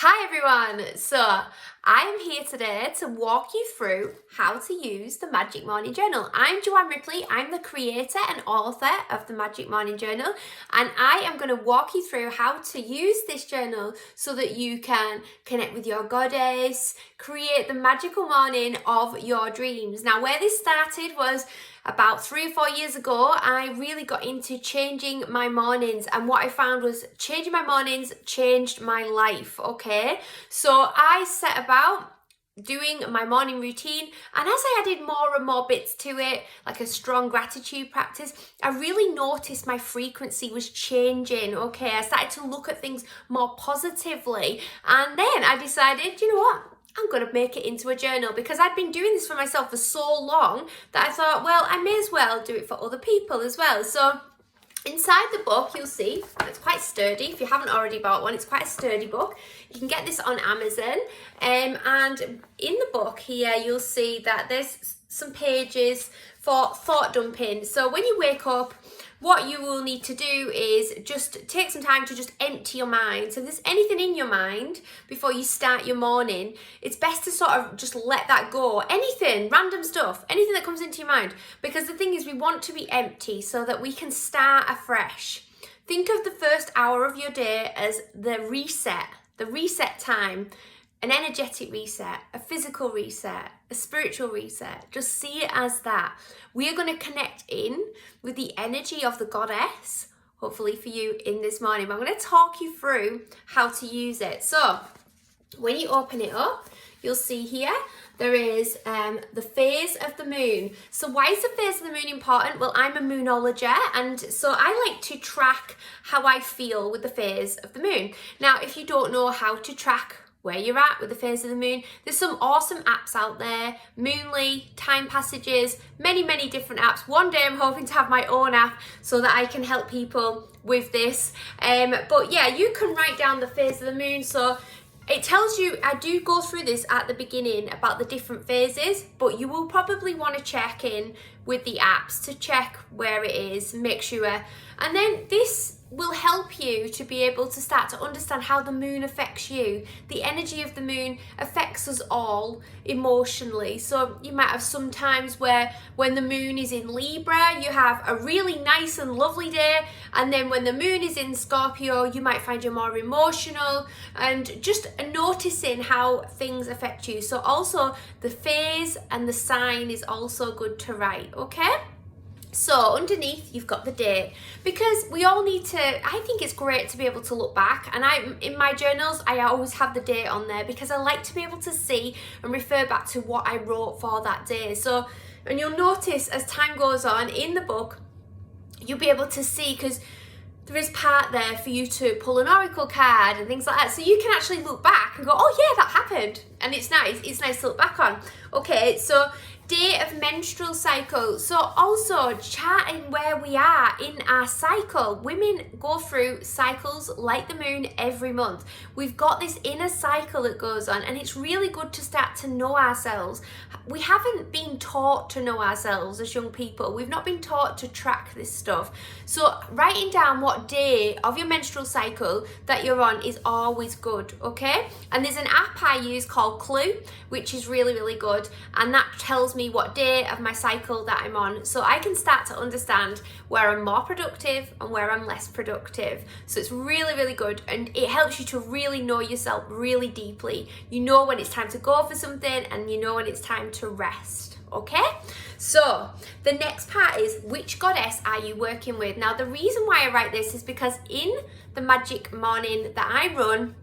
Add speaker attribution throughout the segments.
Speaker 1: Hi everyone! So I'm here today to walk you through how to use the Magic Morning Journal. I'm Joanne Ripley, I'm the creator and author of the Magic Morning Journal, and I am going to walk you through how to use this journal so that you can connect with your goddess, create the magical morning of your dreams. Now, where this started was about 3 or 4 years ago. I really got into changing my mornings, and what I found was changing my mornings changed my life. Okay, so I set about doing my morning routine, and as I added more and more bits to it, like a strong gratitude practice, I really noticed my frequency was changing. Okay, I started to look at things more positively, and then I decided, you know what, I'm going to make it into a journal, because I'd been doing this for myself for so long that I thought, well, I may as well do it for other people as well. So inside the book, you'll see it's quite sturdy. If you haven't already bought one, it's quite a sturdy book. You can get this on Amazon. And in the book here, you'll see that there's some pages for thought dumping. So when you wake up, what you will need to do is just take some time to just empty your mind. So if there's anything in your mind before you start your morning, it's best to sort of just let that go. Anything, random stuff, anything that comes into your mind. Because the thing is, we want to be empty so that we can start afresh. Think of the first hour of your day as the reset time. An energetic reset, a physical reset, a spiritual reset. Just see it as that. We are going to connect in with the energy of the goddess, hopefully for you in this morning. But I'm going to talk you through how to use it. So when you open it up, you'll see here there is the phase of the moon. So why is the phase of the moon important? Well, I'm a moonologer, and so I like to track how I feel with the phase of the moon. Now, if you don't know how to track where you're at with the phase of the moon, there's some awesome apps out there. Moonly, Time Passages, many different apps. One day I'm hoping to have my own app so that I can help people with this. But yeah, you can write down the phase of the moon. So it tells you, I do go through this at the beginning about the different phases, but you will probably want to check in with the apps to check where it is, make sure. And then this will help you to be able to start to understand how the moon affects you. The energy of the moon affects us all emotionally. So you might have some times where when the moon is in Libra, you have a really nice and lovely day. And then when the moon is in Scorpio, you might find you're more emotional, and just noticing how things affect you. So also the phase and the sign is also good to write, okay? So underneath you've got the date, because we all need to, I think it's great to be able to look back, and in my journals I always have the date on there because I like to be able to see and refer back to what I wrote for that day. So, and you'll notice as time goes on in the book, you'll be able to see, because there is part there for you to pull an oracle card and things like that, so you can actually look back and go, oh yeah, that happened, and it's nice to look back on. Okay, so day of menstrual cycle. So also charting where we are in our cycle. Women go through cycles like the moon every month. We've got this inner cycle that goes on, and it's really good to start to know ourselves. We haven't been taught to know ourselves as young people. We've not been taught to track this stuff. So writing down what day of your menstrual cycle that you're on is always good, okay? And there's an app I use called Clue, which is really good, and that tells me what day of my cycle that I'm on, so I can start to understand where I'm more productive and where I'm less productive. So it's really good, and it helps you to really know yourself really deeply. You know when it's time to go for something, and you know when it's time to rest, okay? So the next part is, which goddess are you working with? Now, the reason why I write this is because in the Magic Morning that I run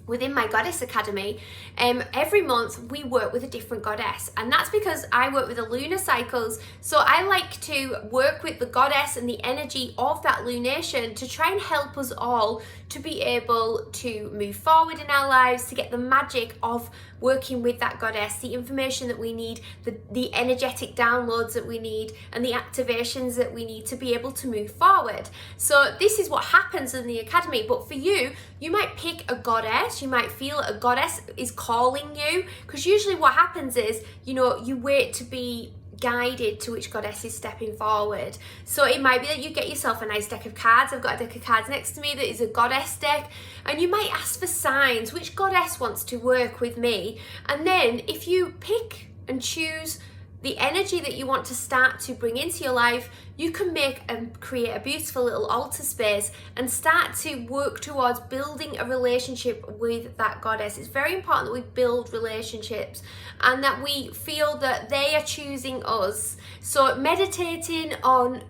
Speaker 1: within my Goddess Academy, every month we work with a different goddess, and that's because I work with the lunar cycles. So I like to work with the goddess and the energy of that lunation to try and help us all to be able to move forward in our lives, to get the magic of working with that goddess, the information that we need, the energetic downloads that we need, and the activations that we need to be able to move forward. So this is what happens in the academy. But for you, you might pick a goddess, you might feel a goddess is calling you, because usually what happens is, you know, you wait to be guided to which goddess is stepping forward. So it might be that you get yourself a nice deck of cards. I've got a deck of cards next to me that is a goddess deck, and you might ask for signs, which goddess wants to work with me? And then if you pick and choose the energy that you want to start to bring into your life, you can make and create a beautiful little altar space and start to work towards building a relationship with that goddess. It's very important that we build relationships and that we feel that they are choosing us. So meditating on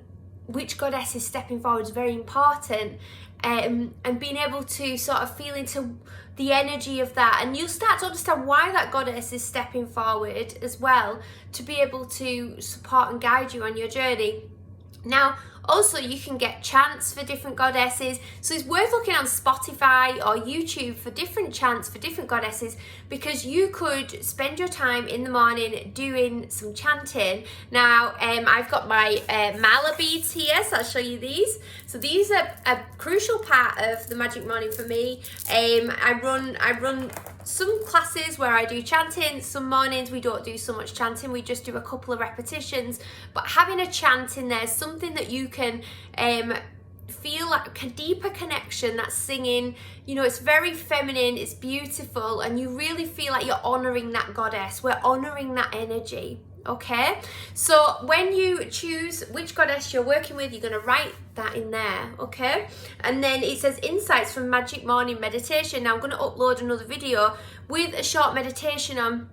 Speaker 1: which goddess is stepping forward is very important, and being able to sort of feel into the energy of that, and you'll start to understand why that goddess is stepping forward as well, to be able to support and guide you on your journey. Now, also you can get chants for different goddesses, so it's worth looking on Spotify or YouTube for different chants for different goddesses, because you could spend your time in the morning doing some chanting. Now, I've got my mala beads here, so I'll show you these. So these are a crucial part of the Magic Morning for me. I run some classes where I do chanting. Some mornings we don't do so much chanting, we just do a couple of repetitions, but having a chant in there is something that you can feel like a deeper connection. That singing, you know, it's very feminine, it's beautiful, and you really feel like you're honoring that goddess. We're honoring that energy. Okay, so when you choose which goddess you're working with, you're going to write that in there. Okay, and then it says insights from Magic Morning Meditation. Now I'm going to upload another video with a short meditation on,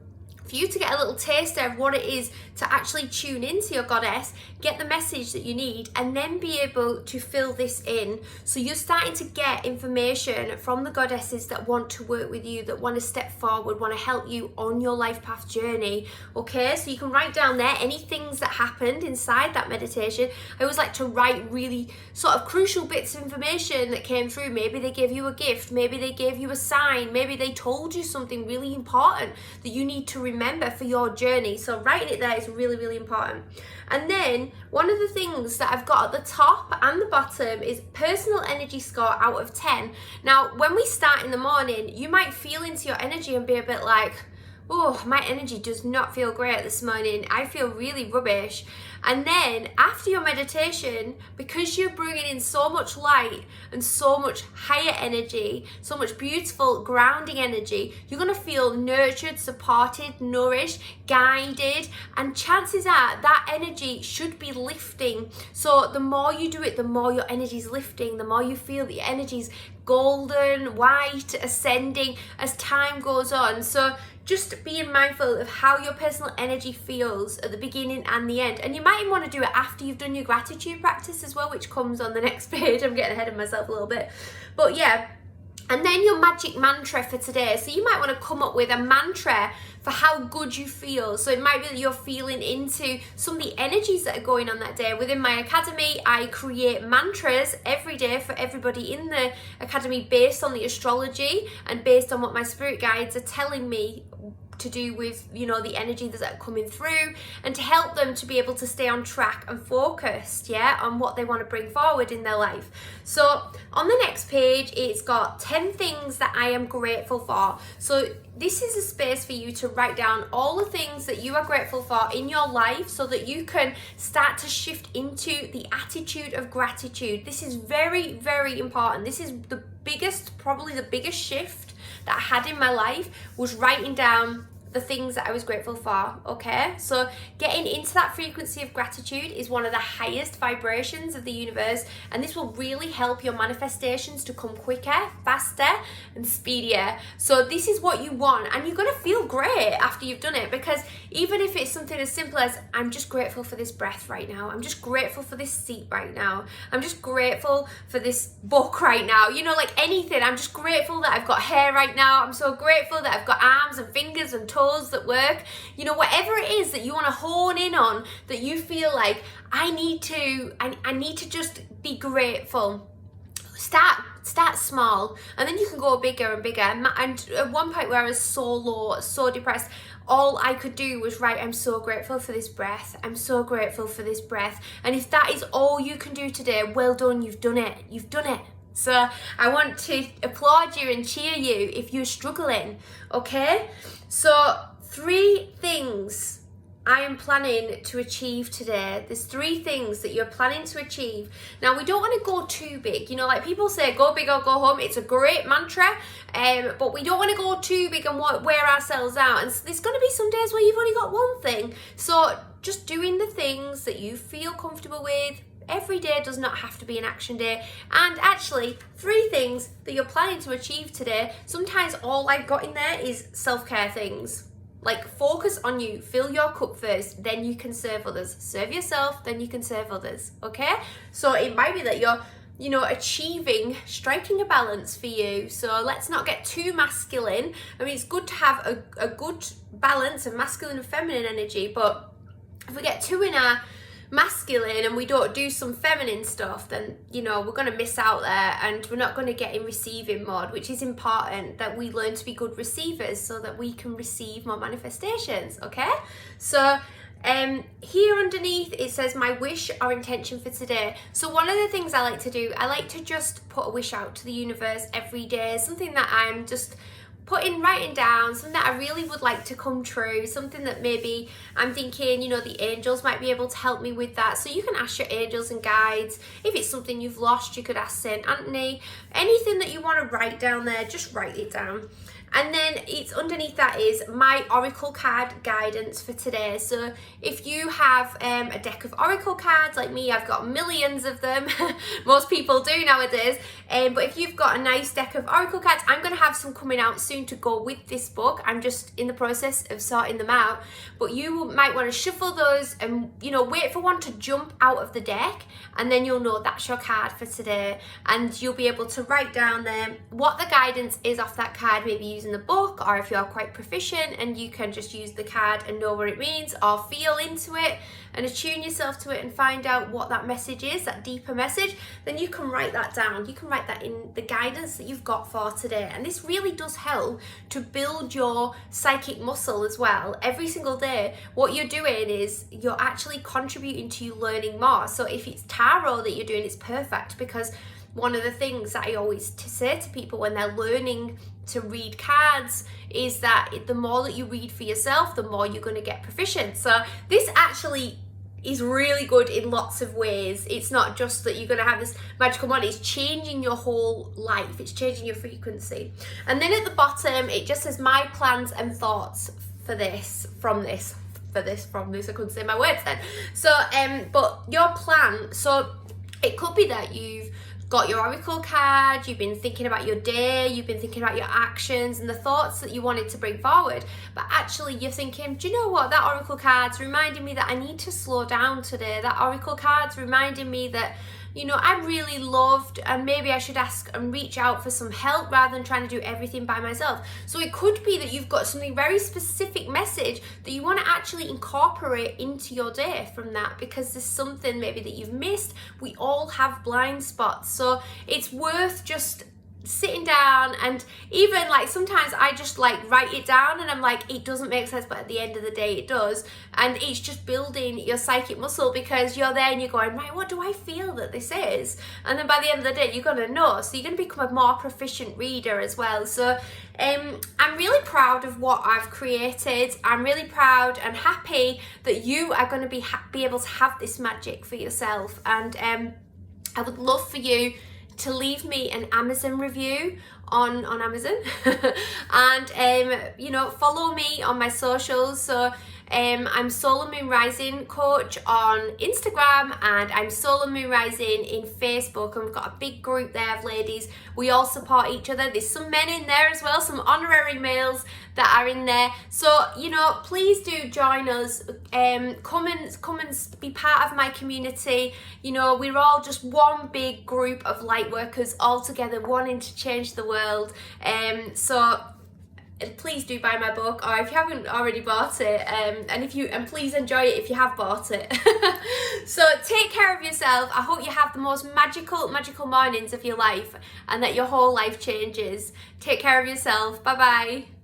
Speaker 1: for you to get a little taster of what it is to actually tune into your goddess, get the message that you need, and then be able to fill this in. So you're starting to get information from the goddesses that want to work with you, that want to step forward, want to help you on your life path journey. Okay, so you can write down there any things that happened inside that meditation. I always like to write really sort of crucial bits of information that came through. Maybe they gave you a gift, maybe they gave you a sign, maybe they told you something really important that you need to remember for your journey. So writing it there is really, really important. And then one of the things that I've got at the top and the bottom is personal energy score out of 10. Now, when we start in the morning, you might feel into your energy and be a bit like, oh, my energy does not feel great this morning. I feel really rubbish. And then after your meditation, because you're bringing in so much light and so much higher energy, so much beautiful grounding energy, you're going to feel nurtured, supported, nourished, guided, and chances are that energy should be lifting. So the more you do it, the more your energy is lifting, the more you feel the energy's golden, white, ascending as time goes on. So just being mindful of how your personal energy feels at the beginning and the end. And you might even want to do it after you've done your gratitude practice as well, which comes on the next page. I'm getting ahead of myself a little bit. But yeah, and then your magic mantra for today. So you might want to come up with a mantra for how good you feel. So it might be that you're feeling into some of the energies that are going on that day. Within my academy, I create mantras every day for everybody in the academy based on the astrology and based on what my spirit guides are telling me to do with, you know, the energy that's coming through, and to help them to be able to stay on track and focused, yeah, on what they want to bring forward in their life. So on the next page, it's got 10 things that I am grateful for. So this is a space for you to write down all the things that you are grateful for in your life, so that you can start to shift into the attitude of gratitude. This is very, very important. This is the biggest, probably the biggest shift that I had in my life, was writing down the things that I was grateful for. Okay, so getting into that frequency of gratitude is one of the highest vibrations of the universe, and this will really help your manifestations to come quicker, faster, and speedier. So this is what you want, and you're going to feel great after you've done it, because even if it's something as simple as, I'm just grateful for this breath right now, I'm just grateful for this seat right now, I'm just grateful for this book right now, you know, like anything. I'm just grateful that I've got hair right now, I'm so grateful that I've got arms and fingers and toes that work. You know, whatever it is that you want to hone in on, that you feel like, I need to just be grateful. Start small, and then you can go bigger and bigger. And at one point where I was so low, so depressed, all I could do was write, I'm so grateful for this breath, I'm so grateful for this breath. And if that is all you can do today, well done, you've done it. So I want to applaud you and cheer you if you're struggling. Okay, so 3 things I am planning to achieve today. There's 3 things that you're planning to achieve. Now, we don't want to go too big. You know, like people say, go big or go home. It's a great mantra, but we don't want to go too big and wear ourselves out. And there's going to be some days where you've only got one thing. So just doing the things that you feel comfortable with. Every day does not have to be an action day. And actually, 3 things that you're planning to achieve today. Sometimes all I've got in there is self-care things. Like, focus on you, fill your cup first, then you can serve others. Serve yourself, then you can serve others, okay? So it might be that you're, you know, striking a balance for you. So let's not get too masculine. I mean, it's good to have a good balance of masculine and feminine energy, but if we get too in our masculine and we don't do some feminine stuff, then, you know, we're going to miss out there, and we're not going to get in receiving mode, which is important that we learn to be good receivers so that we can receive more manifestations, okay? So here underneath it says my wish or intention for today. So one of the things I like to do, I like to just put a wish out to the universe every day, something that I'm just writing down, something that I really would like to come true, something that maybe I'm thinking, you know, the angels might be able to help me with that. So you can ask your angels and guides. If it's something you've lost, you could ask Saint Anthony. Anything that you want to write down there, just write it down. And then it's underneath that is my oracle card guidance for today. So if you have a deck of oracle cards like me, I've got millions of them. Most people do nowadays. But if you've got a nice deck of oracle cards, I'm going to have some coming out soon to go with this book. I'm just in the process of sorting them out. But you might want to shuffle those and, you know, wait for one to jump out of the deck, and then you'll know that's your card for today. And you'll be able to write down there what the guidance is off that card, maybe using the book, or if you're quite proficient and you can just use the card and know what it means, or feel into it and attune yourself to it and find out what that message is, that deeper message, then you can write that down. You can write that in the guidance that you've got for today. And this really does help to build your psychic muscle as well. Every single day, what you're doing is you're actually contributing to you learning more. So if it's tarot that you're doing, it's perfect, because one of the things that I always say to people when they're learning to read cards is that the more that you read for yourself, the more you're going to get proficient. So this actually is really good in lots of ways. It's not just that you're going to have this magical money, it's changing your whole life, it's changing your frequency. And then at the bottom it just says my plans and thoughts for this, from this, I couldn't say my words then. So but your plan, so it could be that you've got your oracle card, you've been thinking about your day, you've been thinking about your actions and the thoughts that you wanted to bring forward, but actually you're thinking, do you know what, that oracle card's reminding me that I need to slow down today. That oracle card's reminding me that, you know, I'm really loved and maybe I should ask and reach out for some help rather than trying to do everything by myself. So it could be that you've got something very specific message that you want to actually incorporate into your day from that, because there's something maybe that you've missed. We all have blind spots. So it's worth just sitting down, and even like sometimes I just like write it down and I'm like, it doesn't make sense, but at the end of the day it does. And it's just building your psychic muscle, because you're there and you're going, right, what do I feel that this is? And then by the end of the day you're gonna know, so you're gonna become a more proficient reader as well. So I'm really proud of what I've created. I'm really proud and happy that you are going to be able to have this magic for yourself. And I would love for you to leave me an Amazon review on Amazon and you know, follow me on my socials. So I'm Solar Moon Rising Coach on Instagram, and I'm Solar Moon Rising in Facebook, and we've got a big group there of ladies. We all support each other. There's some men in there as well, some honorary males that are in there. So, you know, please do join us. Come and be part of my community. You know, we're all just one big group of light workers all together wanting to change the world. So please do buy my book, or if you haven't already bought it, and please enjoy it if you have bought it. So take care of yourself. I hope you have the most magical mornings of your life, and that your whole life changes. Take care of yourself. Bye bye.